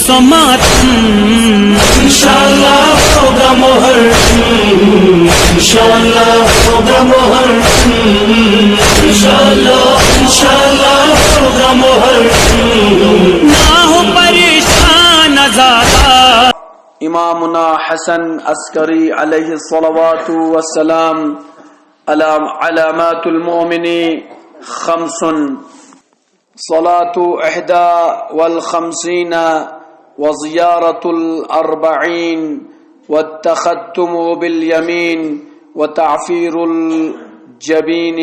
سو ماتم انشاءاللہ ہوگا محرم انشاءاللہ ہوگا محرم انشاءاللہ ہوگا محرم نہ ہو پریشان زیادہ. امامنا حسن عسکری علیہ الصلوات والسلام علامات المؤمن خمس صلاة 51 وزيارة 40 والتختم باليمين وتعفير الجبين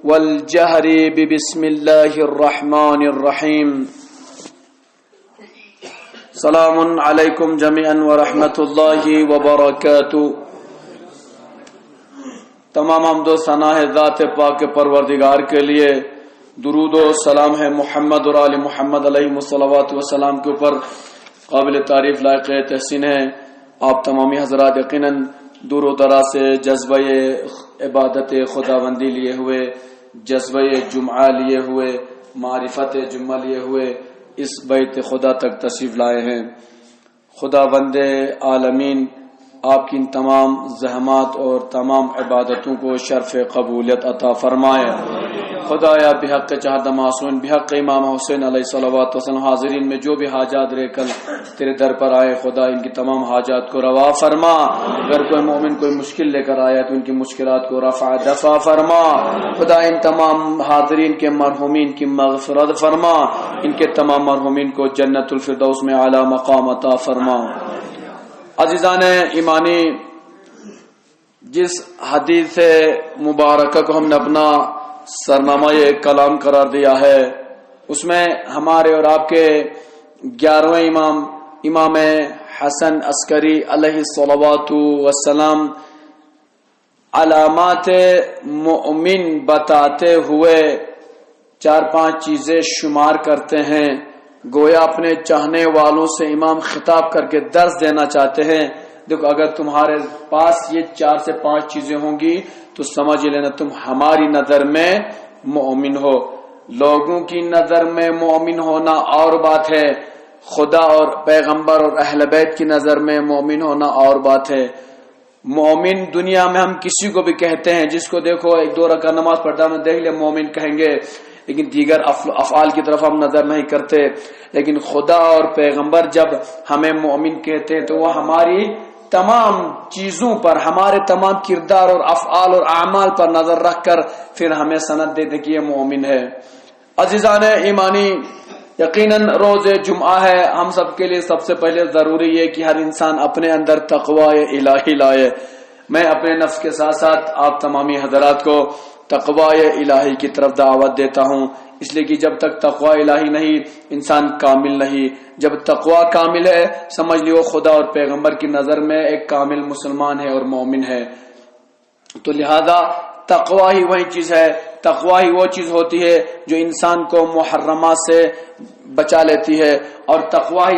والجهر ببسم الله الرحمن الرحيم. سلام علیکم جميعا ورحمۃ اللہ وبرکاتہ. تمام حمد و ثنا ہے ذات پاک پروردگار کے لیے، درود و سلام ہے محمد اور آل محمد علیہ الصلوات والسلام کے اوپر. قابل تعریف لائق تحسین ہے آپ تمامی حضرات یقیناً دور و دراز سے جذبہ عبادت خداوندی لیے ہوئے، جذبہ جمعہ لیے ہوئے، معرفت جمعہ لیے ہوئے اس بیت خدا تک تشریف لائے ہیں. خدا بند عالمین آپ کی ان تمام زحمات اور تمام عبادتوں کو شرف قبولیت عطا فرمائے. خدایا بحق چاہد معصوم بحق امام حسین علیہ الصلوات والسلام حاضرین میں جو بھی حاجات رہ کل تیرے در پر آئے، خدا ان کی تمام حاجات کو روا فرما. اگر کوئی مومن کوئی مشکل لے کر آیا تو ان کی مشکلات کو رفع دفع فرما. خدا ان تمام حاضرین کے مرحومین کی مغفرت فرما، ان کے تمام مرحومین کو جنت الفردوس میں اعلی مقام عطا فرما. عزیزان ایمانی، جس حدیث مبارکہ کو ہم نے اپنا سرنامہ کلام قرار دیا ہے، اس میں ہمارے اور آپ کے 11ویں امام حسن عسکری علیہ الصلوات والسلام علامات مؤمن بتاتے ہوئے 4-5 چیزیں شمار کرتے ہیں. گویا اپنے چاہنے والوں سے امام خطاب کر کے درس دینا چاہتے ہیں. دیکھو، اگر تمہارے پاس یہ 4 سے 5 چیزیں ہوں گی تو سمجھ لینا تم ہماری نظر میں مومن ہو. لوگوں کی نظر میں مومن ہونا اور بات ہے، خدا اور پیغمبر اور اہل بیت کی نظر میں مومن ہونا اور بات ہے. مومن دنیا میں ہم کسی کو بھی کہتے ہیں، جس کو دیکھو 1-2 رکعت نماز پڑھتا ہے دیکھ لے مومن کہیں گے، لیکن دیگر افعال کی طرف ہم نظر نہیں کرتے. لیکن خدا اور پیغمبر جب ہمیں مومن کہتے ہیں تو وہ ہماری تمام چیزوں پر، ہمارے تمام کردار اور افعال اور اعمال پر نظر رکھ کر پھر ہمیں سند دیتے کہ یہ مومن ہے. عزیزان ایمانی، یقیناً روز جمعہ ہے. ہم سب کے لیے سب سے پہلے ضروری ہے کہ ہر انسان اپنے اندر تقوی الہی لائے. میں اپنے نفس کے ساتھ ساتھ آپ تمامی حضرات کو تقوی الہی کی طرف دعوت دیتا ہوں، اس لیے کہ جب تک تقوی الہی نہیں انسان کامل نہیں. جب تقوی کامل ہے سمجھ لیو خدا اور پیغمبر کی نظر میں ایک کامل مسلمان ہے اور مومن ہے. تو لہذا تقوی ہی وہی چیز ہے، تقوی ہی وہ چیز ہوتی ہے جو انسان کو محرمات سے بچا لیتی ہے. اور تقوی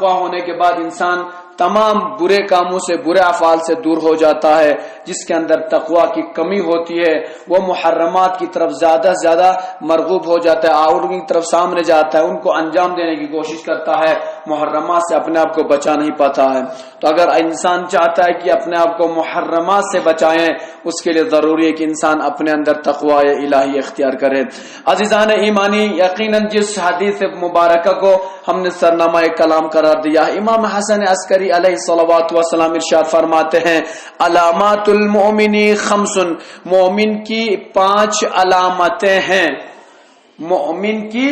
ہونے کے بعد انسان تمام برے کاموں سے، برے افعال سے دور ہو جاتا ہے. جس کے اندر تقوی کی کمی ہوتی ہے وہ محرمات کی طرف زیادہ سے زیادہ مرغوب ہو جاتا ہے، اور ان کی طرف سامنے جاتا ہے، ان کو انجام دینے کی کوشش کرتا ہے، محرمات سے اپنے آپ کو بچا نہیں پاتا ہے. تو اگر انسان چاہتا ہے کہ اپنے آپ کو محرمات سے بچائیں، اس کے لیے ضروری ہے کہ انسان اپنے اندر تقوی الہی اختیار کرے. عزیزان ایمانی، یقیناً جس حدیث مبارکہ کو ہم نے سرنامہ کلام قرار دیا ہے، امام حسن عسکری علیہ الصلوات والسلام ارشاد فرماتے ہیں علامات المؤمن 5. مومن کی 5 علامتیں ہیں. مومن کی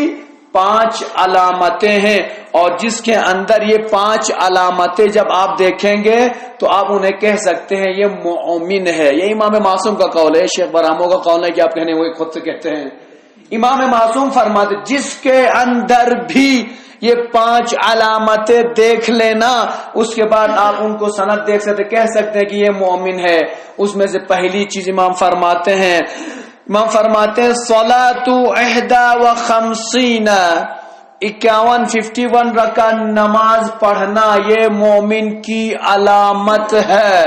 5 علامتیں ہیں، اور جس کے اندر یہ 5 علامتیں جب آپ دیکھیں گے تو آپ انہیں کہہ سکتے ہیں یہ مومن ہے. یہ امام معصوم کا قول ہے، شیخ برامو کا قول ہے کہ آپ کہنے وہ خود سے کہتے ہیں. امام معصوم فرماتے جس کے اندر بھی یہ 5 علامتیں دیکھ لینا، اس کے بعد آپ ان کو سند دیکھ سکتے، کہہ سکتے ہیں کہ یہ مومن ہے. اس میں سے پہلی چیز امام فرماتے ہیں صلاۃ 51 51 رکعت نماز پڑھنا یہ مومن کی علامت ہے.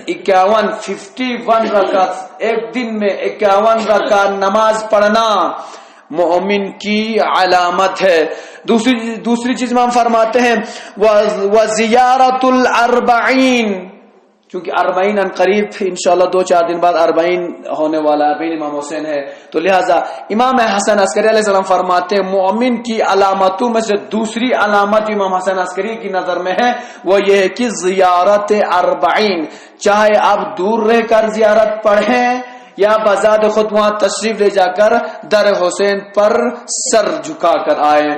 51 رکعت ایک دن میں 51 رکعت نماز پڑھنا مومن کی علامت ہے. دوسری چیز امام فرماتے ہیں وزیارت الاربعین، چونکہ اربعین ان قریب انشاءاللہ 2-4 دن بعد اربعین ہونے والا ہے، اربعین امام حسین ہے، تو لہٰذا امام حسن عسکری علیہ السلام فرماتے ہیں مومن کی علامتوں میں سے دوسری علامت امام حسن عسکری کی نظر میں ہے وہ یہ ہے کہ زیارت اربعین، چاہے آپ دور رہ کر زیارت پڑھیں یا بذات خود وہاں تشریف لے جا کر در حسین پر سر جھکا کر آئے.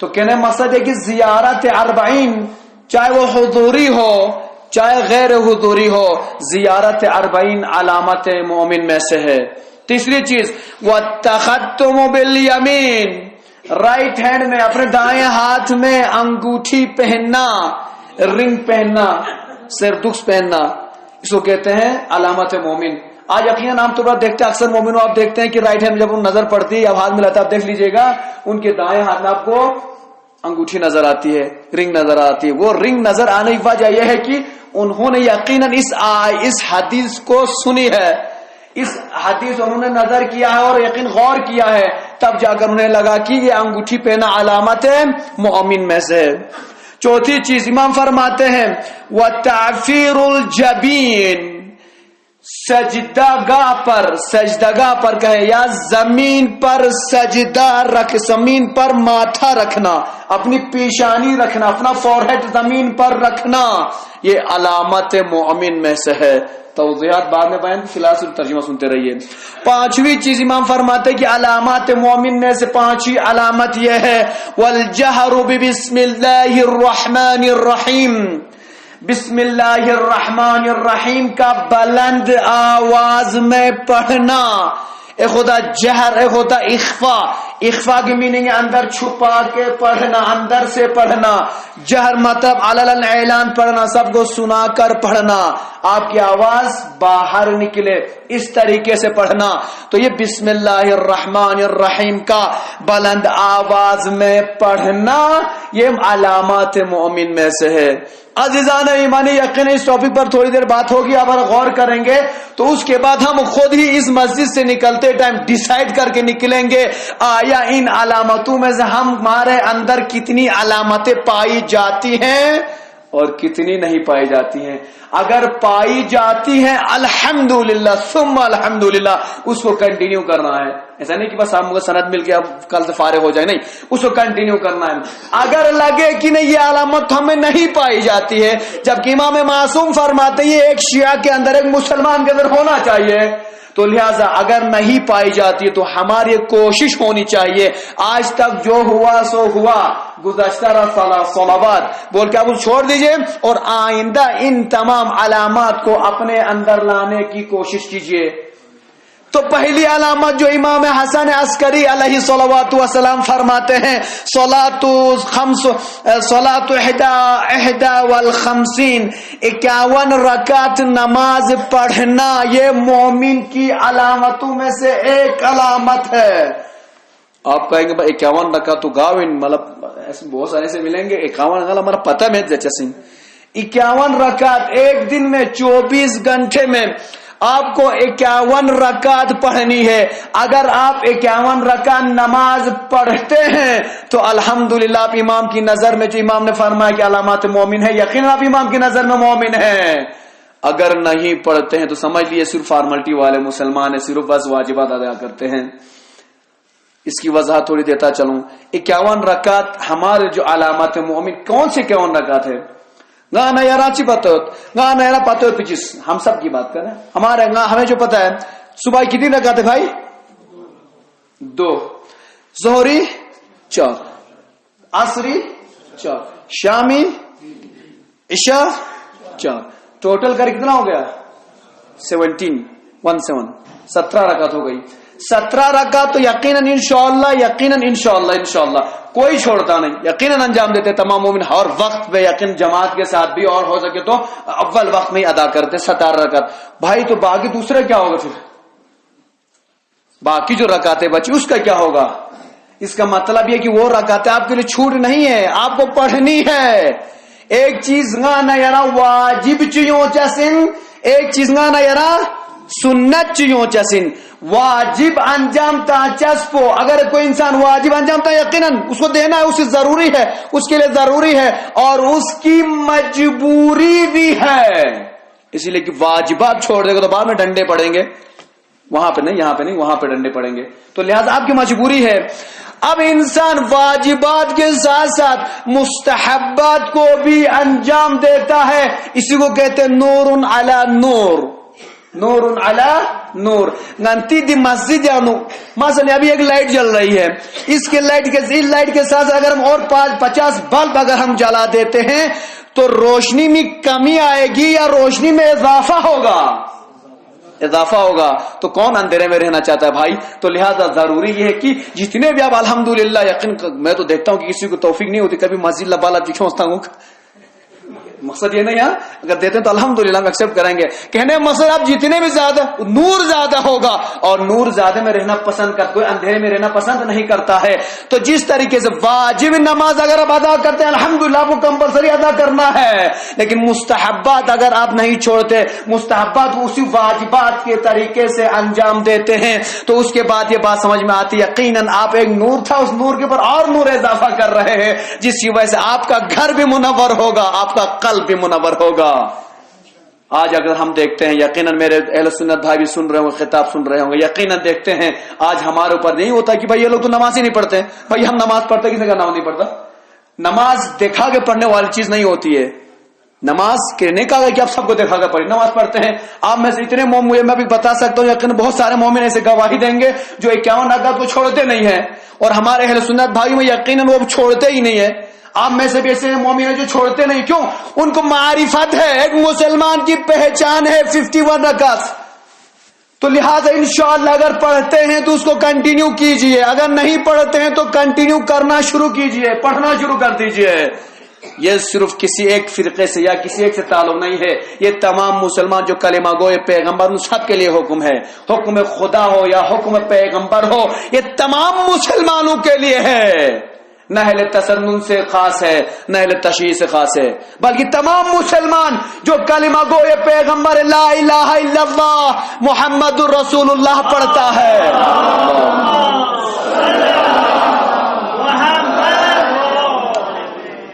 تو کہنے مقصد ہے کہ زیارت اربعین چاہے وہ حضوری ہو چاہے غیر حضوری ہو، زیارت اربعین علامت مومن میں سے ہے. تیسری چیز والتختم بالیمین، رائٹ ہینڈ میں اپنے دائیں ہاتھ میں انگوٹھی پہننا، رنگ پہننا، سردخس پہننا، اس کو کہتے ہیں علامت مومن. آج یقیناً عام طور پر دیکھتے ہیں اکثر مومنوں آپ دیکھتے ہیں کہ رائٹ ہینڈ جب ان نظر پڑتی ہے اب ہاتھ میں لاتا ہے، آپ دیکھ لیجئے گا ان کے دائیں ہاتھ میں آپ کو انگوٹھی نظر آتی ہے، رنگ نظر آتی ہے. وہ رنگ نظر آنے کی وجہ یہ ہے کہ انہوں نے یقیناً اس حدیث کو سنی ہے، اس حدیث انہوں نے نظر کیا ہے اور یقین غور کیا ہے، تب جا کر انہیں لگا کہ یہ انگوٹھی پہنا علامت مومن میں سے ہے. چوتھی چیز امام فرماتے ہیں وتعفیر الجبین، سجدہ گاہ پر کہے یا زمین پر زمین پر ماتھا رکھنا، اپنی پیشانی رکھنا، اپنا فورہیڈ زمین پر رکھنا، یہ علامت مومن میں سے ہے. توضیحات بعد میں بیان، فی الحال صرف ترجمہ سنتے رہیے. پانچویں چیز امام فرماتے کہ علامات مومن میں سے پانچویں علامت یہ ہے والجہر بسم اللہ الرحمن الرحیم، بسم اللہ الرحمن الرحیم کا بلند آواز میں پڑھنا. ایک ہوتا جہر، ایک ہوتا اخفا. اخفا کی میننگ ہے اندر چھپا کے پڑھنا، اندر سے پڑھنا. جہر مطلب علل اعلان پڑھنا، سب کو سنا کر پڑھنا، آپ کی آواز باہر نکلے اس طریقے سے پڑھنا. تو یہ بسم اللہ الرحمن الرحیم کا بلند آواز میں پڑھنا یہ علامات مومن میں سے ہے. عزیزان ایمانی، یقین اس ٹاپک پر تھوڑی دیر بات ہوگی، اگر غور کریں گے تو اس کے بعد ہم خود ہی اس مسجد سے نکلتے ٹائم ڈیسائیڈ کر کے نکلیں گے آیا ان علامتوں میں سے ہمارے اندر کتنی علامتیں پائی جاتی ہیں اور کتنی نہیں پائی جاتی ہیں. اگر پائی جاتی ہیں الحمدللہ ثم الحمدللہ، اس کو کنٹینیو کرنا ہے. ایسا نہیں کہ بس ہم کو سند مل کے اب کل سے فارغ ہو جائے، نہیں، اس کو کنٹینیو کرنا ہے. اگر لگے کہ نہیں یہ علامت ہمیں نہیں پائی جاتی ہے، جبکہ امام معصوم فرماتے ہیں ایک شیعہ کے اندر ایک مسلمان کے اندر ہونا چاہیے، تو لہٰذا اگر نہیں پائی جاتی ہے تو ہماری کوشش ہونی چاہیے آج تک جو ہوا سو ہوا، گزشتہ صلوات بول کے اب چھوڑ دیجئے اور آئندہ ان تمام علامات کو اپنے اندر لانے کی کوشش کیجئے. تو پہلی علامت جو امام حسن عسکری علیہ صلوات والسلام فرماتے ہیں صلاۃ 51 رکعت نماز پڑھنا، یہ مومن کی علامتوں میں سے ایک علامت ہے. آپ کہیں گے 51 رکعت تو گاوین مطلب ایسے بہت سارے سے ملیں گے، 51 ہمارا پتہ میں جیسے 51 رکعت ایک دن میں 24 گھنٹے میں آپ کو 51 رکعت پڑھنی ہے. اگر آپ 51 رکعت نماز پڑھتے ہیں تو الحمدللہ آپ امام کی نظر میں، جو امام نے فرمایا کہ علامات مومن ہے، یقیناً آپ امام کی نظر میں مومن ہیں. اگر نہیں پڑھتے ہیں تو سمجھ لیے صرف فارملٹی والے مسلمان ہیں، صرف بس واجبات ادا کرتے ہیں. اس کی وضاحت تھوڑی دیتا چلوں. 51 رکعت ہمارے جو علامات مومن کون سے 51 رکعت ہے؟ گانا یارا چی پتہ گانا یارا پتہ پچیس، ہم سب کی بات کریں. ہمارے ہمیں جو پتہ ہے صبح کتنی رکعت ہے بھائی؟ 2، ظہری 4، عصری 4، شامی عشاء 4، ٹوٹل کر کتنا ہو گیا؟ 17 رکعت ہو گئی. 17 رکعت تو یقیناً انشاءاللہ کوئی چھوڑتا نہیں، یقیناً انجام دیتے تمام مومن ہر وقت پہ، یقین جماعت کے ساتھ بھی، اور ہو سکے تو اول وقت میں ہی ادا کرتے 17 رکعت. بھائی تو باقی دوسرے کیا ہوگا؟ پھر باقی جو رکعتیں بچی اس کا کیا ہوگا؟ اس کا مطلب یہ کہ وہ رکعتیں آپ کے لیے چھوٹ نہیں ہے، آپ کو پڑھنی ہے. ایک چیز گانا یارا واجب چیوں چسن، ایک چیز گانا یارا سنت چیوں چسن. واجب انجام تا چسپو. اگر کوئی انسان واجب انجام تا یقیناً اس کو دینا ہے, اسے ضروری ہے, اس کے لیے ضروری ہے اور اس کی مجبوری بھی ہے. اسی لیے کہ واجبات چھوڑ دے گا تو بعد میں ڈنڈے پڑیں گے, وہاں پہ نہیں, یہاں پہ نہیں, وہاں پہ ڈنڈے پڑیں گے. تو لہذا آپ کی مجبوری ہے. اب انسان واجبات کے ساتھ ساتھ مستحبات کو بھی انجام دیتا ہے, اسی کو کہتے ہیں نور علی نور. نور علی نور. گنتی دی مسجد جانو مثلا ابھی ایک لائٹ جل رہی ہے, اس لائٹ کے ساتھ اگر ہم اور 50 بلب اگر ہم جلا دیتے ہیں تو روشنی میں کمی آئے گی یا روشنی میں اضافہ ہوگا؟ اضافہ ہوگا. تو کون اندھیرے میں رہنا چاہتا ہے بھائی؟ تو لہذا ضروری یہ ہے کہ جتنے بھی آپ الحمدللہ, یقین میں تو دیکھتا ہوں کہ کسی کو توفیق نہیں ہوتی کبھی مسجد لبالا دکھوستا ہوں. مقصد یہ نہیں ہے, اگر دیتے ہیں تو الحمدللہ ہم ایکسپٹ کریں گے. کہنے مقصد آپ جتنے بھی زیادہ نور زیادہ ہوگا, اور نور زیادہ میں رہنا پسند کرتا, کوئی اندھیرے میں رہنا پسند نہیں کرتا ہے. تو جس طریقے سے واجب نماز اگر آپ ادا کرتے ہیں الحمدللہ آپ کو کمپلسری ادا کرنا ہے, لیکن مستحبات اگر آپ نہیں چھوڑتے, مستحبات اسی واجبات کے طریقے سے انجام دیتے ہیں, تو اس کے بعد یہ بات سمجھ میں آتی ہے یقیناً آپ ایک نور تھا, اس نور کے اوپر اور نور اضافہ کر رہے ہیں, جس کی وجہ سے آپ کا گھر بھی منور ہوگا, آپ کا قلب بھی منور ہوگا. آج اگر ہم دیکھتے ہیں, یقیناً میرے اہل سنت بھائی بھی سن رہے ہوں گے, خطاب سن رہے ہوں گے, یقیناً دیکھتے ہیں آج ہمارے اوپر نہیں ہوتا کہ بھائی یہ لوگ تو نماز ہی نہیں پڑھتے. بھائی ہم نماز پڑھتے, کسی کا نام نہیں پڑھتا. نماز دیکھا کے پڑھنے والی چیز نہیں ہوتی ہے. نماز کے نہیں کہا کہ آپ سب کو دیکھا کر پڑھی, نماز پڑھتے ہیں. آپ میں سے اتنے مومن, میں بھی بتا سکتا ہوں یقیناً بہت سارے مومن ایسے گواہی دیں گے جو 51 رکعت کو چھوڑتے نہیں ہیں, اور ہمارے اہل سنت بھائی میں یقیناً وہ چھوڑتے ہی نہیں ہے. آپ میں سے بھی ایسے مومن ہیں جو چھوڑتے نہیں. کیوں؟ ان کو معرفت ہے, ایک مسلمان کی پہچان ہے 51 رکعت. تو لہذا انشاءاللہ اگر پڑھتے ہیں تو اس کو کنٹینیو کیجئے, اگر نہیں پڑھتے ہیں تو کنٹینیو کرنا شروع کیجئے, پڑھنا شروع کر دیجئے. یہ صرف کسی ایک فرقے سے یا کسی ایک سے تعلق نہیں ہے, یہ تمام مسلمان جو کلمہ گوئے پیغمبر, ان سب کے لیے حکم ہے. حکم خدا ہو یا حکم پیغمبر ہو, یہ تمام مسلمانوں کے لیے ہے. نہ اہل تسنن سے خاص ہے, نہ اہل تشیع سے خاص ہے, بلکہ تمام مسلمان جو کلمہ گوئے پیغمبر لا الہ الا اللہ محمد الرسول اللہ پڑھتا ہے,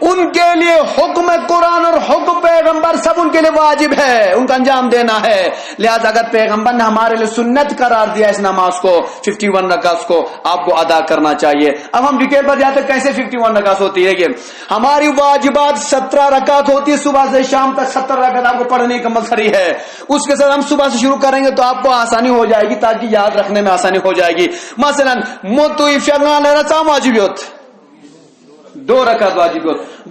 ان کے لیے حکم قرآن اور حکم پیغمبر سب ان کے لیے واجب ہے, ان کا انجام دینا ہے. لہذا اگر پیغمبر نے ہمارے لیے سنت قرار دیا اس نماز کو 51 رکعت کو, آپ کو ادا کرنا چاہیے. اب ہم ڈیٹیل پر جاتے ہیں کیسے 51 رکعت ہوتی ہے. کہ ہماری واجبات 17 رکعت ہوتی ہے, صبح سے شام تک 70 رکعت آپ کو پڑھنے کی کمپلسری ہے. اس کے ساتھ ہم صبح سے شروع کریں گے تو آپ کو آسانی ہو جائے گی, تاکہ یاد رکھنے میں آسانی ہو جائے گی. مثلا موتوی فیغان رسام واجبیت 2 رکعت واجب.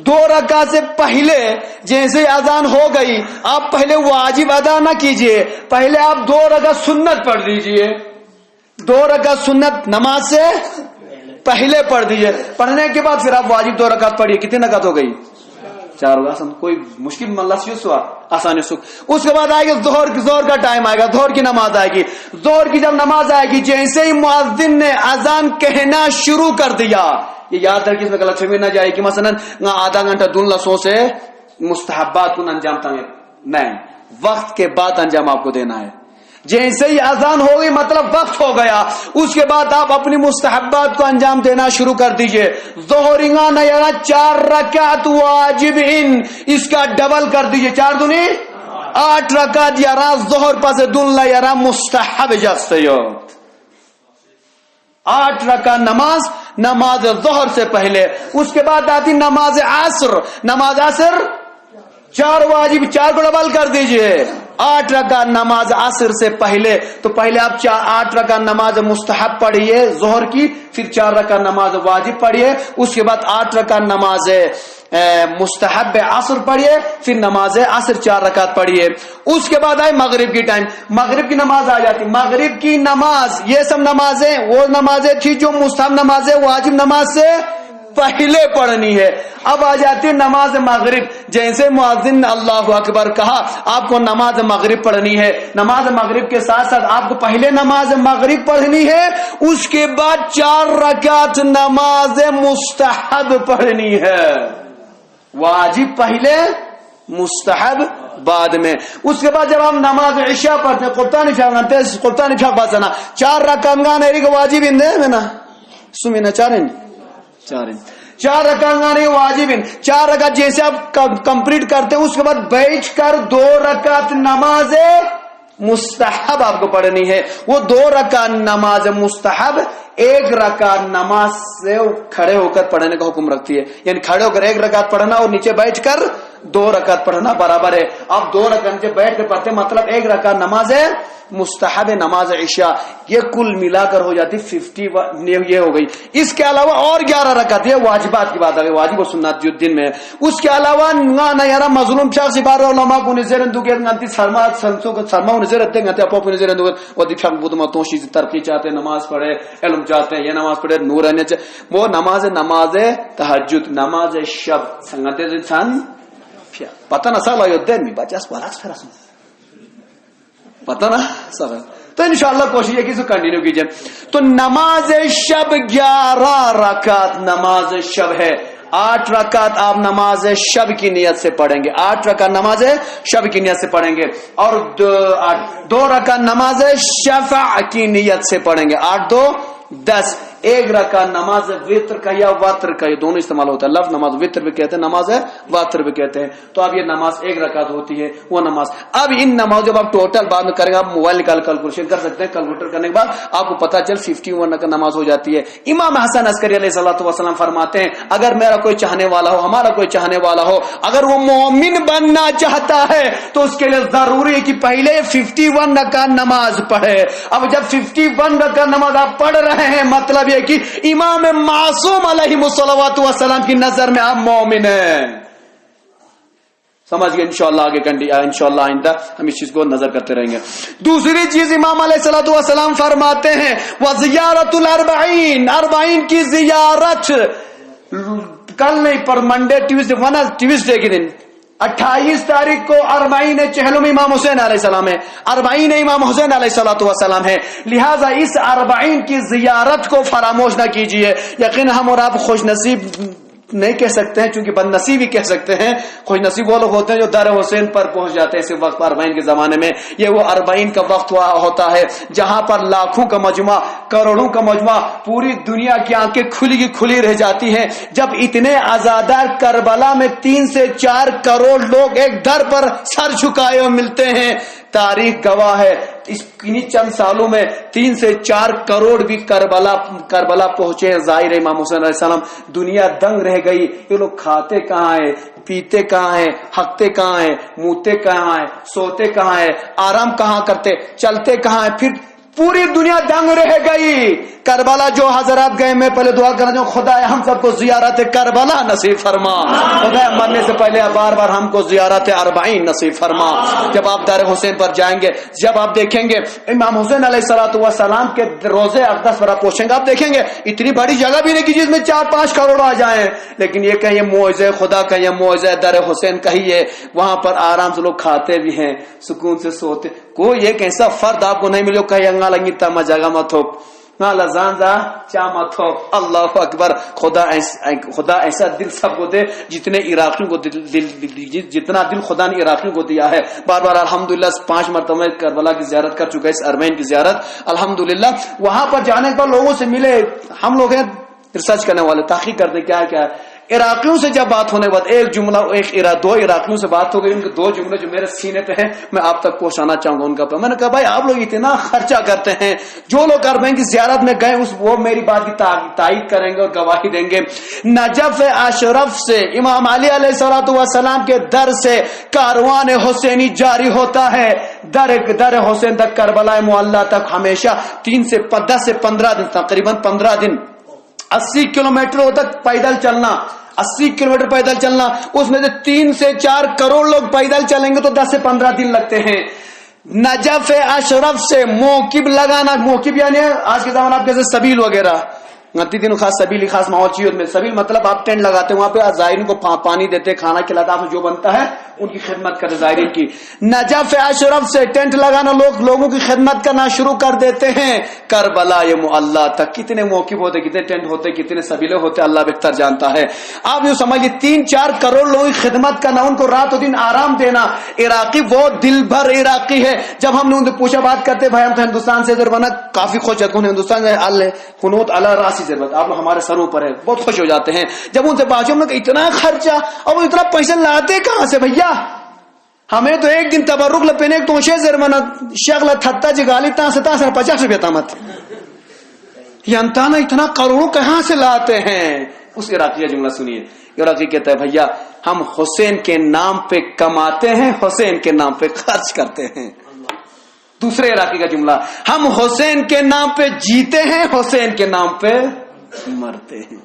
2 رکعت سے پہلے جیسے اذان ہو گئی, آپ پہلے واجب ادا نہ کیجئے, پہلے آپ 2 رکعت سنت پڑھ دیجئے. 2 رکعت سنت نماز سے پہلے پڑھ دیجئے, پڑھنے کے بعد پھر آپ واجب 2 رکعت پڑھیے. کتنی رکعت ہو گئی؟ 4. آسان, کوئی مشکل ملس آسانی سکھ. اس کے بعد آئے گا ظہر کا ٹائم آئے گا, ظہر کی نماز آئے گی. ظہر کی جب نماز آئے گی, جیسے ہی مؤذن نے اذان کہنا شروع کر دیا, یہ یاد رکھیں اس میں غلط فہمی نہ جائے کہ مثلا آدھا گھنٹہ دن لسوں سے مستحبات کو انجام تھا, نہیں, وقت کے بعد انجام آپ کو دینا ہے. جیسے ہی اذان ہو گئی مطلب وقت ہو گیا, اس کے بعد آپ اپنی مستحبات کو انجام دینا شروع کر دیجئے. ظہرنگا نیا 4 رکعت واجب ان, اس کا ڈبل کر دیجئے, 4 دنی 8 رکعت یارا ظہر پس دن لا یارا مستحب جستے. 8 رکعت نماز ظہر سے پہلے. اس کے بعد آتی نماز عصر. نماز عصر 4 واجب, 4 کو ڈبل کر دیجئے. 8 رکعت نماز عصر سے پہلے, تو پہلے آپ 8 رکعت نماز مستحب پڑھیے ظہر کی, پھر 4 رکعت نماز واجب پڑھیے. اس کے بعد 8 رکعت نماز مستحب عصر پڑھیے, پھر نماز عصر 4 رکعت پڑھیے. اس کے بعد آئے مغرب کی ٹائم, مغرب کی نماز آ جاتی. مغرب کی نماز, یہ سب نمازیں وہ نمازیں تھی جو مستحب نمازیں واجب نماز سے پہلے پڑھنی ہے. اب آ جاتی ہے نماز مغرب. جیسے مؤذن نے اللہ اکبر کہا, آپ کو نماز مغرب پڑھنی ہے. نماز مغرب کے ساتھ ساتھ آپ کو پہلے نماز مغرب پڑھنی ہے, اس کے بعد 4 رکعت نماز مستحب پڑھنی ہے. واجب پہلے, مستحب بعد میں. اس کے بعد جب ہم نماز عشاء پڑھتے ہیں قرطانی فیغانتے قرطانی فیغ بازنا 4 رکعت گانے ری واجب اندے میں نا سمینا 4 رکعت گانے واجب ان 4 رکعت جیسے آپ کمپلیٹ کرتے ہیں اس کے بعد بیٹھ کر 2 رکعت نماز مستحب آپ کو پڑھنی ہے. وہ 2 رکعت نماز مستحب 1 رکعت نماز سے کھڑے ہو کر پڑھنے کا حکم رکھتی ہے. یعنی کھڑے ہو کر 1 رکعت پڑھنا اور نیچے بیٹھ کر 2 رکعت پڑھنا برابر ہے. آپ 2 رکعت نیچے بیٹھ کر پڑھتے مطلب 1 رکعت نماز ہے مستحب نماز عشاء. یہ کل ملا کر ہو جاتی 51 یہ ہو گئی. اس کے علاوہ اور 11 رکعت یہ واجبات کی بات ہے واجب و سنت جو دن میں. اس کے علاوہ نہ یارا مظلوم شخص بار علماء کو نظر دو کے گنتی سرما سنسو کو سرما نظر رکھتے گنتی اپو کو نظر دو وہ دی فهم بود متوں چیز ترقی چاہتے نماز پڑھے علم چاہتے ہیں یہ نماز پڑھے نور آنے وہ نماز تہجد نماز شب سنگتے انسان پتہ نہ سال آیو دن میں بچاس پالاس فراسوں پتہ نا سب. تو انشاءاللہ کوشش ہے کہ اسے کنٹینیو کیجئے. تو نماز شب 11 رکعت نماز شب ہے. 8 رکعت آپ نماز شب کی نیت سے پڑھیں گے. 8 رکعت نماز شب کی نیت سے پڑھیں گے اور 2 رکعت نماز شفع کی نیت سے پڑھیں گے. 8 2 10. 1 رکعت نماز وتر کا یا وتر کا یہ دونوں استعمال ہوتا ہے. لفظ نماز وتر بھی کہتے ہیں نماز وتر بھی کہتے ہیں. تو اب یہ نماز 1 رکعت ہوتی ہے وہ نماز. اب ان نماز جب آپ ٹوٹل بعد میں کریں گے آپ موبائل نکال کیلکولیشن کر سکتے ہیں. کیلکولیٹر کرنے کے بعد آپ کو پتہ چل 51 رکعت نماز ہو جاتی ہے. امام حسن عسکری علیہ الصلوۃ والسلام فرماتے ہیں اگر میرا کوئی چاہنے والا ہو ہمارا کوئی چاہنے والا ہو اگر وہ مومن بننا چاہتا ہے تو اس کے لیے ضروری ہے کہ پہلے 51 رکعت نماز پڑھے. اب جب 51 رکعت نماز آپ پڑھ رہے ہیں مطلب یہ کہ امام معصوم علیہ الصلوۃ والسلام کی نظر میں آپ مومن ہیں. سمجھ گئے. انشاءاللہ آگے انشاءاللہ آئندہ ہم اس چیز کو نظر کرتے رہیں گے. دوسری چیز امام علیہ الصلوۃ والسلام فرماتے ہیں وزیارت الاربعین 40 کی زیارت کل نہیں پر منڈے ٹیوزڈے کے دن 28 تاریخ کو 40 چہلم امام حسین علیہ السلام ہے. 40 امام حسین علیہ الصلوۃ والسلام ہے. لہذا اس 40 کی زیارت کو فراموش نہ کیجیے. یقین ہم اور آپ خوش نصیب نہیں کہہ سکتے ہیں چونکہ بد نصیبی کہہ سکتے ہیں. خوش نصیب وہ لوگ ہوتے ہیں جو در حسین پر پہنچ جاتے ہیں اس وقت 40 کے زمانے میں. یہ وہ 40 کا وقت ہوتا ہے جہاں پر لاکھوں کا مجمع کروڑوں کا مجمع پوری دنیا کی آنکھیں کھلی کی کھلی رہ جاتی ہیں جب اتنے عزادار کربلا میں 3 سے 4 کروڑ لوگ ایک در پر سر جھکائے ہوئے ملتے ہیں. تاریخ گواہ ہے اس چند سالوں میں 3 سے 4 کروڑ بھی کربلا پہنچے ہیں. ظاہر ہے امام حسین علیہ السلام دنیا دنگ رہ گئی. یہ لوگ کھاتے کہاں ہیں پیتے کہاں ہیں ہکتے کہاں ہیں موتے کہاں ہیں سوتے کہاں ہیں آرام کہاں کرتے چلتے کہاں ہیں. پھر پوری دنیا دنگ رہ گئی. کربلا جو حضرات گئے میں پہلے دعا کرنا چاہوں خدا ہم سب کو زیارت کربلا نصیب فرما. خدا مرنے سے پہلے بار بار ہم کو زیارت 40 نصیب فرما. جب آپ دار حسین پر جائیں گے جب آپ دیکھیں گے امام حسین علیہ الصلوۃ والسلام کے روضے اقدس پر آپ پہنچیں گے آپ دیکھیں گے اتنی بڑی جگہ بھی نہیں کہ جس میں 4-5 کروڑ آ جائیں. لیکن یہ کہیں معجزہ خدا کا یہ معجزہ در حسین کا ہی ہے. وہاں پر آرام سے لوگ کھاتے بھی ہیں سکون سے سوتے. کوئی ایک ایسا فرد آپ کو نہیں ملے کہیں انگا لگی تما جگہ مت ہو نہ لزانزا چامت ہو. اللہ اکبر. خدا ایسا دل سب کو دے جتنے عراقیوں کو جتنا دل خدا نے عراقیوں کو دیا ہے. بار بار الحمدللہ 5 مرتبہ کربلا کی زیارت کر چکا ہے. اس اربعین کی زیارت الحمدللہ. وہاں پر جانے پر لوگوں سے ملے. ہم لوگ ہیں ریسرچ کرنے والے تحقیق کرتے کیا ہے عراقیوں سے جب بات ہونے کے بعد ایک جملہ 2 عراقیوں سے بات ہو گئی. ان کے 2 جملے جو میرے سینے پہ ہیں میں آپ تک پہنچانا چاہوں گا ان کا. میں نے کہا بھائی آپ لوگ اتنا خرچہ کرتے ہیں جو لوگ اربعین کی زیارت میں گئے وہ میری بات کی تائید کریں گے اور گواہی دیں گے. نجف اشرف سے امام علی علیہ الصلوۃ والسلام کے در سے کاروان حسینی جاری ہوتا ہے. در حسین تک کربلا معلی تک ہمیشہ 10 سے 15 دن تقریباً 15 دن 80 کلومیٹر تک پیدل چلنا. 80 کلومیٹر پیدل چلنا اس میں سے 3 سے 4 کروڑ لوگ پیدل چلیں گے تو 10 سے 15 دن لگتے ہیں. نجف اشرف سے موکب لگانا. موکب یعنی آج کے زمانے آپ کیسے سبیل وغیرہ غنتی دن خاص سبیلی خاص ماحول چیز میں سبیل مطلب آپ ٹینٹ لگاتے ہیں وہاں پہ زائرین کو پانی دیتے کھانا کھلاتے آپ جو بنتا ہے ان کی خدمت کرتے زائرین کی. نجف اشرف سے ٹینٹ لگانا لوگوں کی خدمت کرنا شروع کر دیتے ہیں. کربلا یہ معلّہ تک کتنے موقف ہوتے کتنے ٹینٹ ہوتے کتنے سبیلے ہوتے اللہ بہتر جانتا ہے. آپ یوں سمجھیے 3-4 کروڑ لوگوں کی خدمت کرنا ان کو رات و دن آرام دینا. عراقی وہ دل بھر عراقی ہے. جب ہم نے ان سے پوچھا بات کرتے بھائی ہم تو ہندوستان سے بنا کافی خوش ہوتے ہیں ہندوستان سے خنوت اللہ راسی ضرورت آپ لوگ ہمارے سروں پر ہے بہت خوش ہو جاتے ہیں. جب ان سے بات ہم نے اتنا خرچہ اور وہ اتنا پیسہ لاتے کہاں سے بھیا ہمیں تو ایک دن تبرک لپینے تو زرمنا شغل تھتا جگالی تا سے 50 روپیہ تامت یہ انتانا اتنا کروڑوں کہاں سے لاتے ہیں. اس عراقی کا جملہ سنیے. عراقی کہتا ہے بھیا ہم حسین کے نام پہ کماتے ہیں حسین کے نام پہ خرچ کرتے ہیں. دوسرے عراقی کا جملہ ہم حسین کے نام پہ جیتے ہیں حسین کے نام پہ مرتے ہیں.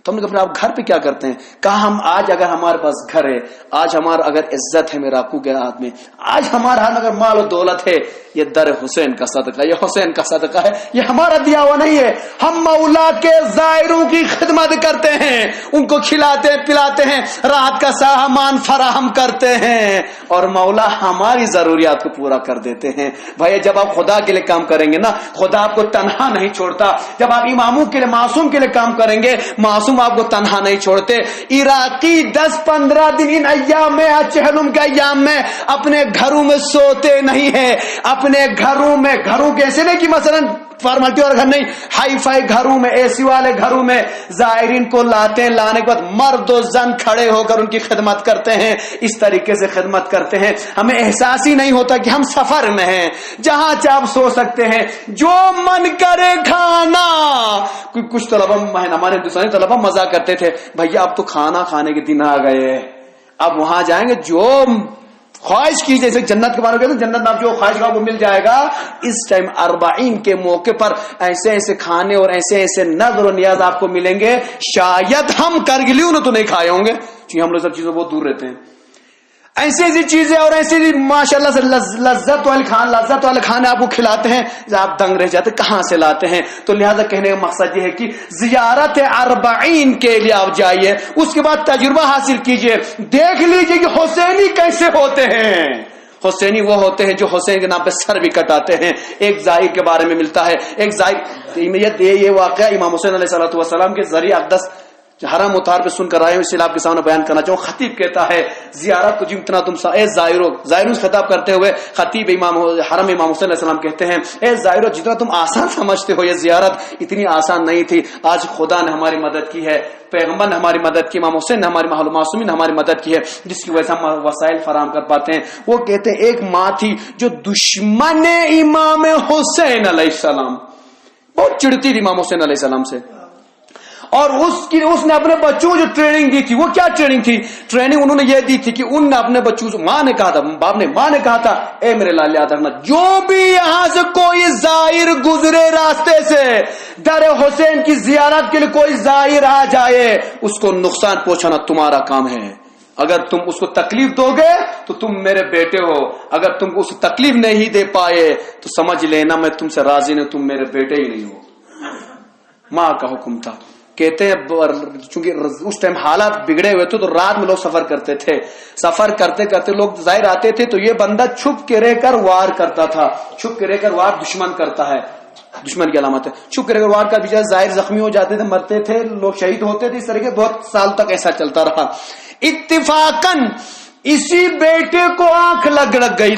تو ہم نے کہا آپ گھر پہ کیا کرتے ہیں؟ کہا ہم آج اگر ہمارے پاس گھر ہے آج ہمارا اگر عزت ہے میرا کو کے ہاتھ میں آج ہمارا ہاتھ اگر مال و دولت ہے یہ در حسین کا صدقہ یہ حسین کا صدقہ ہے یہ ہمارا دیا ہوا نہیں ہے. ہم مولا کے زائروں کی خدمت کرتے ہیں ان کو کھلاتے پلاتے ہیں راحت کا سامان فراہم کرتے ہیں اور مولا ہماری ضروریات کو پورا کر دیتے ہیں. بھائی جب آپ خدا کے لیے کام کریں گے نا خدا آپ کو تنہا نہیں چھوڑتا. جب آپ اماموں کے لیے معصوم کے لیے کام کریں گے معصوم آپ کو تنہا نہیں چھوڑتے. عراقی 10-15 دن ان ایام میں چہلم کے ایام میں اپنے گھروں میں سوتے نہیں ہیں. اپنے گھروں کیسے نہیں کہ مثلا فارملٹی اور گھر نہیں ہائی فائی گھروں میں اے سی والے گھروں میں زائرین کو لاتے ہیں. لانے کے بعد مرد و زن کھڑے ہو کر ان کی خدمت کرتے ہیں. اس طریقے سے خدمت کرتے ہیں ہمیں احساس ہی نہیں ہوتا کہ ہم سفر میں ہیں. جہاں چاپ سو سکتے ہیں جو من کرے کھانا. کچھ طلبہ ہمارے ہندوستانی طلبہ مزاق کرتے تھے بھیا اب تو کھانا کھانے کے دن آ گئے اب وہاں جائیں گے جو خواہش کی جیسے جنت کے بارے میں جنت میں آپ جو خواہش کا وہ مل جائے گا. اس ٹائم اربعین کے موقع پر ایسے ایسے کھانے اور ایسے ایسے نظر و نیاز آپ کو ملیں گے شاید ہم کرگلیوں نے تو نہیں کھائے ہوں گے کیونکہ ہم لوگ سب چیزوں بہت دور رہتے ہیں. ایسی ایسی چیزیں اور ایسی ماشاءاللہ سے لذت والے کھانے آپ کو کھلاتے ہیں آپ دنگ رہ جاتے کہاں سے لاتے ہیں. تو لہذا کہنے کا مقصد یہ ہے کہ زیارت اربعین کے لیے آپ جائیے اس کے بعد تجربہ حاصل کیجئے دیکھ لیجئے کہ حسینی کیسے ہوتے ہیں. حسینی وہ ہوتے ہیں جو حسین کے نام پہ سر بھی کٹاتے ہیں. ایک زائر کے بارے میں ملتا ہے ایک زائر یہ واقعہ امام حسین علیہ السلام کے ذریعہ اقدس حرم اتار پہ سن کر آئے ہوں اس لیے آپ کے سامنے بیان کرنا چاہوں. خطیب کہتا ہے زیارت کو جتنا تم اے زائروں سے خطاب کرتے ہوئے خطیب حرم امام حسین علیہ السلام کہتے ہیں اے زائروں جتنا تم آسان سمجھتے ہو یہ زیارت اتنی آسان نہیں تھی. آج خدا نے ہماری مدد کی ہے پیغمبر نے ہماری مدد کی امام حسین نے ہماری معصومین نے ہماری مدد کی ہے جس کی وجہ سے ہم وسائل فراہم کر پاتے ہیں. وہ کہتے ہیں ایک ماں تھی جو دشمن امام حسین علیہ السلام بہت چڑتی تھی امام حسین علیہ السلام سے اور اس نے اپنے بچوں کو جو ٹریننگ دی تھی وہ کیا ٹریننگ تھی. ٹریننگ انہوں نے یہ دی تھی کہ ان نے اپنے بچوں سے ماں نے کہا تھا اے میرے لال یاد رکھنا جو بھی یہاں سے کوئی زائر گزرے راستے سے در حسین کی زیارت کے لیے کوئی زائر آ جائے اس کو نقصان پہنچانا تمہارا کام ہے. اگر تم اس کو تکلیف دو گے تو تم میرے بیٹے ہو اگر تم کو اس کو تکلیف نہیں دے پائے تو سمجھ لینا میں تم سے راضی نہیں تم میرے بیٹے ہی نہیں ہو. ماں کا حکم تھا. کہتے ہیں چونکہ اس ٹائم حالات بگڑے ہوئے تھے تو رات میں لوگ سفر کرتے تھے. سفر کرتے کرتے لوگ ظاہر آتے تھے تو یہ بندہ چھپ کے رہ کر وار کرتا تھا. چھپ کے رہ کر وار دشمن کرتا ہے دشمن کی علامت ہے. چھپ کے رہ کر وار کا بیچارہ ظاہر زخمی ہو جاتے تھے مرتے تھے لوگ شہید ہوتے تھے. اس طرح کے بہت سال تک ایسا چلتا رہا. اتفاقاً اسی بیٹے کو آنکھ لگ گئی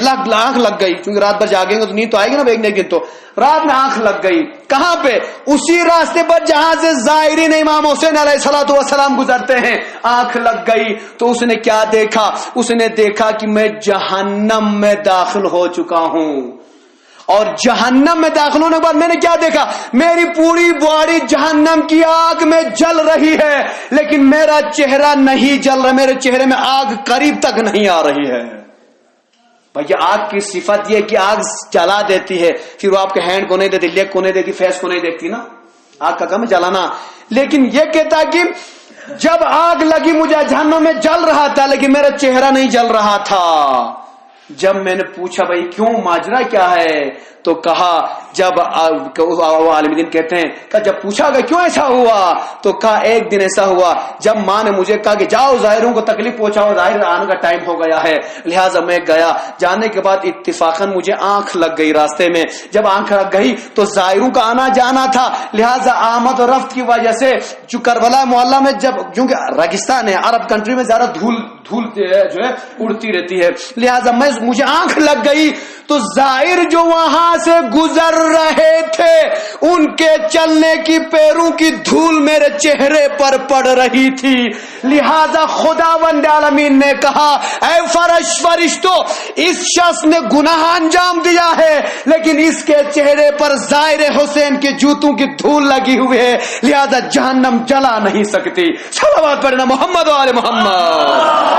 کیونکہ رات بھر جاگیں گے تو نیند تو آئے گی نا ایک دن. تو رات میں آنکھ لگ گئی کہاں پہ اسی راستے پر جہاں سے زائرین امام حسین علیہ السلام گزرتے ہیں. آنکھ لگ گئی تو اس نے کیا دیکھا اس نے دیکھا کہ میں جہنم میں داخل ہو چکا ہوں اور جہنم میں داخل ہونے کے بعد میں نے کیا دیکھا میری پوری باڈی جہنم کی آگ میں جل رہی ہے لیکن میرا چہرہ نہیں جل رہا میرے چہرے میں آگ قریب تک نہیں آ رہی ہے. بھائی آگ کی صفت یہ کہ آگ جلا دیتی ہے پھر وہ آپ کے ہینڈ کو نہیں دیتی لیگ کو نہیں دیتی فیس کو نہیں دیکھتی نا. آگ کا کام ہے جلانا. لیکن یہ کہتا کہ جب آگ لگی مجھے جہنم میں جل رہا تھا لیکن میرا چہرہ نہیں جل رہا تھا. جب میں نے پوچھا بھائی کیوں ماجرا کیا ہے تو کہا جب عالم دین کہتے ہیں کہ جب پوچھا گیا کیوں ایسا ہوا تو کہا ایک دن ایسا ہوا جب ماں نے مجھے کہا کہ جاؤ ظاہروں کو تکلیف پہنچاؤ، ظاہر آنے کا ٹائم ہو گیا ہے، لہٰذا میں گیا۔ جانے کے بعد اتفاقاً مجھے آنکھ لگ گئی راستے میں، جب آنکھ لگ گئی تو ظاہروں کا آنا جانا تھا، لہٰذا آمد و رفت کی وجہ سے جو کربلا محلہ میں جب چونکہ ریگستان ہے، عرب کنٹری میں زیادہ دھول جو ہے اڑتی رہتی ہے، لہٰذا مجھے آنکھ لگ گئی تو ظاہر جو وہاں سے گزر رہے تھے ان کے چلنے کی پیروں کی دھول میرے چہرے پر پڑ رہی تھی، لہذا خداوند عالمین نے کہا اے فرشتوں اس شخص نے گناہ انجام دیا ہے لیکن اس کے چہرے پر ظاہر حسین کے جوتوں کی دھول لگی ہوئی ہے، لہذا جہنم جلا نہیں سکتی۔ صلوات پڑھنا محمد و آل محمد۔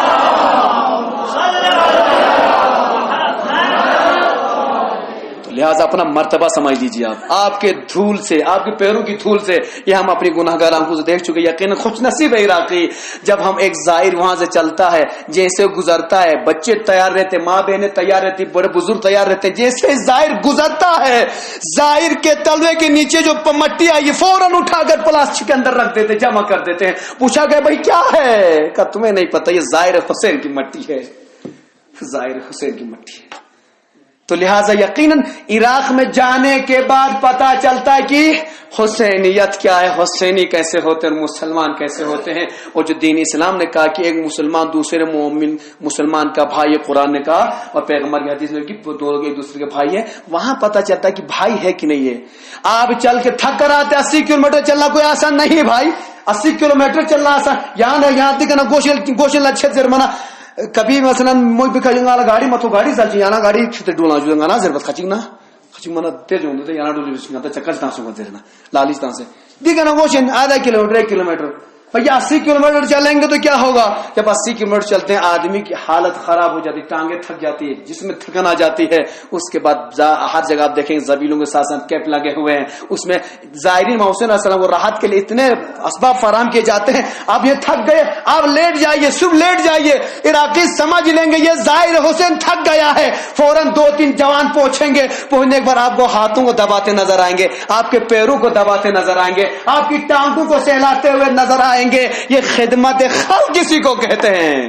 لہذا اپنا مرتبہ سمجھ لیجیے، آپ کے دھول سے، آپ کے پیروں کی دھول سے یہ ہم اپنی گناہ گار آنکھوں سے دیکھ چکے۔ یقیناً خوش نصیب ہے عراقی جب ہم ایک ظاہر وہاں سے چلتا ہے، جیسے گزرتا ہے، بچے تیار رہتے، ماں بہنیں تیار رہتی، بڑے بزرگ تیار رہتے، جیسے ظاہر گزرتا ہے ظاہر کے تلوے کے نیچے جو مٹی آئی فوراً اٹھا کر پلاسٹک کے اندر رکھ دیتے، جمع کر دیتے ہیں۔ پوچھا گیا بھائی کیا ہے؟ کہ تمہیں نہیں پتا یہ ظاہر حسین کی مٹی ہے، ظاہر حسین کی مٹی ہے۔ تو لہٰذا یقیناً عراق میں جانے کے بعد پتا چلتا ہے کہ حسینیت کیا ہے، حسینی کیسے ہوتے ہیں، مسلمان کیسے ہوتے ہیں، اور جو دین اسلام نے کہا کہ ایک مسلمان دوسرے مومن مسلمان کا بھائی، قرآن نے کہا اور پیغمبر کی حدیث میں کہ دونوں ایک دوسرے کے بھائی ہیں، وہاں پتا چلتا ہے کہ بھائی ہے کہ نہیں ہے۔ آپ چل کے تھک کر آتے، 80 کلومیٹر چلنا کوئی آسان نہیں ہے بھائی، 80 کلومیٹر چلنا آسان یہاں تک نا گوشل اچھے سے منا کبھی مثلا موئی بکھاجوں گا گاڑی متو گاڑی چلچی یانا گاڑی چھتے ڈولا جو گانا ضرورت کھچیں نا کھچیں منا تیز ہوں تو یانا ڈولی بسنگا چکر تاں سو گزرنا لالیس تاں سے دیکھا نا گوشن آدھا کلومیٹر 1 کلومیٹر بھئی 80 کلومیٹر چلیں گے تو کیا ہوگا؟ جب 80 کلومیٹر چلتے ہیں آدمی کی حالت خراب ہو جاتی، ٹانگیں تھک جاتی ہے، جسم میں تھکن آ جاتی ہے۔ اس کے بعد ہر جگہ آپ دیکھیں زبیلوں کے ساتھ ساتھ کیپ لگے ہوئے ہیں، اس میں زائرین حسین علیہ السلام وہ راحت کے لیے اتنے اسباب فراہم کیے جاتے ہیں۔ آپ یہ تھک گئے، آپ لیٹ جائیے، صبح لیٹ جائیے، عراقی سمجھ لیں گے یہ ظاہر حسین تھک گیا ہے، فوراً 2-3 جوان پہنچیں گے، پہنچنے کے بعد آپ کو ہاتھوں کو دباتے نظر آئیں گے، آپ کے پیروں کو دباتے نظر آئیں گے، آپ کی ٹانگوں کو سہلاتے ہوئے نظر آئیں گے۔ یہ خدمت خلق کسی کو کہتے ہیں۔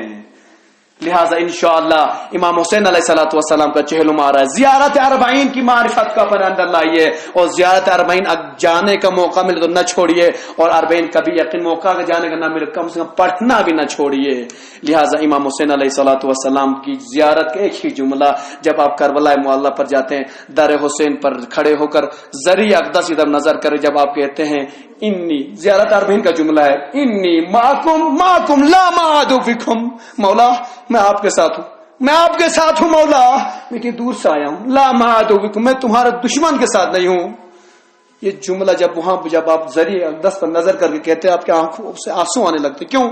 لہٰذا انشاءاللہ امام حسین علیہ الصلوۃ والسلام کا چہل مارا ہے۔ زیارت اربعین کی معرفت کا اپنے اندر لائیے، اور زیارت اربعین جانے کا موقع ملے تو نہ چھوڑیے، اور اربعین کبھی یقین موقع جانے کا نہ ملے کم سے کم پڑھنا بھی نہ چھوڑیے۔ لہٰذا امام حسین علیہ الصلوۃ والسلام کی زیارت کا ایک ہی جملہ، جب آپ کربلا معلیٰ پر جاتے ہیں، در حسین پر کھڑے ہو کر ذریعہ اقدس کی طرف نظر کرے، جب آپ کہتے ہیں انی، زیارت اربعین کا جملہ ہے، انی معکم لا معادو بکم، مولا میں آپ کے ساتھ ہوں، میں آپ کے ساتھ ہوں مولا، لیکن دور سے آیا ہوں، لا معادو بکم، میں تمہارے دشمن کے ساتھ نہیں ہوں۔ یہ جملہ جب آپ ذریعہ اقدس پر نظر کر کے کہتے ہیں، آپ کے آنکھوں سے آنسو آنے لگتے، کیوں؟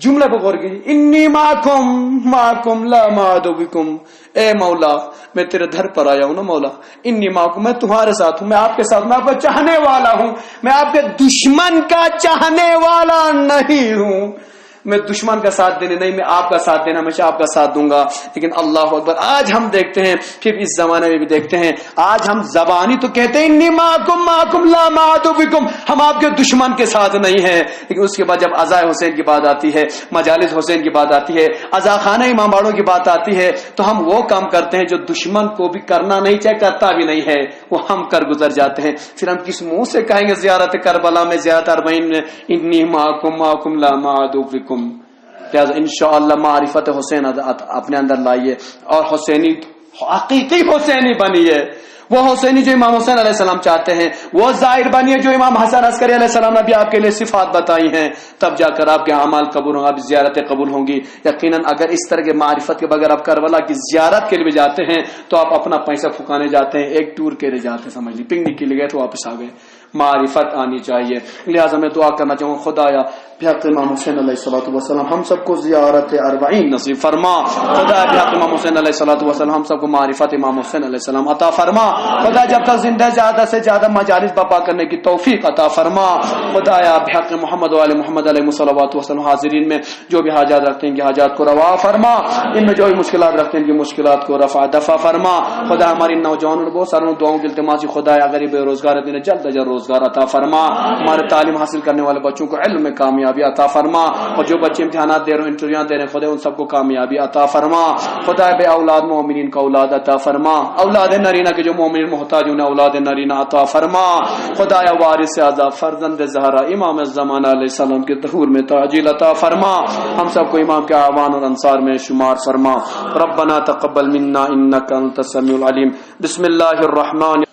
جملہ کو غور کیجیے، انی معکم لا معادو بکم، اے مولا میں تیرے گھر پر آیا ہوں نا مولا، انی معکم، میں تمہارے ساتھ ہوں، میں آپ کے ساتھ، میں آپ کا چاہنے والا ہوں، میں آپ کے دشمن کا چاہنے والا نہیں ہوں، میں دشمن کا ساتھ دینے نہیں، میں آپ کا ساتھ دینا، ہمیشہ آپ کا ساتھ دوں گا۔ لیکن اللہ اکبر، آج ہم دیکھتے ہیں، پھر اس زمانے میں بھی دیکھتے ہیں، آج ہم زبانی تو کہتے ہیں انی معکم لا معادو بکم، ہم آپ کے دشمن کے ساتھ نہیں ہیں، لیکن اس کے بعد جب عزا حسین کی بات آتی ہے، مجالس حسین کی بات آتی ہے، عزا خانہ امام باڑوں کی بات آتی ہے، تو ہم وہ کام کرتے ہیں جو دشمن کو بھی کرنا نہیں چاہے، کرتا بھی نہیں ہے، وہ ہم کر گزر جاتے ہیں۔ پھر ہم کس منہ سے کہیں گے زیارت کربلا میں، زیارت اربعین میں انی معکم لا معادو بکم؟ لہذا انشاءاللہ معرفت حسین اپنے اندر لائیے، اور حسینی حقیقی حسینی بنیے، وہ حسینی جو امام حسین علیہ السلام چاہتے ہیں، وہ ظاہر بنیے جو امام حسن عسکری علیہ السلام نے بھی آپ کے لیے صفات بتائی ہیں، تب جا کر آپ کے اعمال قبول ہوں گے، آپ زیارتیں قبول ہوں گی۔ یقیناً اگر اس طرح کے معرفت کے بغیر آپ کربلا کی زیارت کے لیے جاتے ہیں تو آپ اپنا پیسہ پھکانے جاتے ہیں، ایک ٹور کے لیے جاتے ہیں، سمجھ لی پکنک کے لیے گئے تو واپس آ گئے۔ معرفت آنی چاہیے۔ لہٰذا میں دعا کرنا چاہوں گا، خدایا بحق امام حسین علیہ الصلوۃ والسلام ہم سب کو زیارت اربعین نصیب فرما خدا، بحق امام حسین علیہ الصلوۃ والسلام ہم سب کو معرفت امام حسین علیہ السلام عطا فرما خدا، جب تک زندہ زیادہ سے زیادہ مجالس برپا کرنے کی توفیق عطا فرما خدایا، بحق محمد و آل محمد علیہ الصلوۃ والسلام حاضرین میں جو بھی حاجات رکھتے ہیں کہ حاجات کو روا فرما، ان میں جو بھی مشکلات رکھتے ہیں کہ مشکلات کو رفع دفع فرما خدا، ہماری نوجوانوں نے بہت ساروں دعاؤں کی التماس خدایا، غریب بے روزگار انہیں جلد از جلد روزگار عطا فرما، ہمارے تعلیم حاصل کرنے والے بچوں کو علم میں کامیابی عطا فرما، اور جو بچے امتحانات دے رہے ہیں انٹرویو دے رہے ہیں خدا ان سب کو کامیابی عطا فرما خدا، بے اولاد مومنین کا اولاد عطا فرما، اولاد نرینہ کے جو مومنین محتاج انہیں اولاد نرینہ عطا فرما خدایا، وارث اعظم فرزند زہرا امام الزمانہ علیہ السلام کے ظہور میں تعجیل عطا فرما، ہم سب کو امام کے اعوان اور انصار میں شمار فرما، ربنا تقبل منا انک انت السمیع العلیم، بسم اللہ الرحمن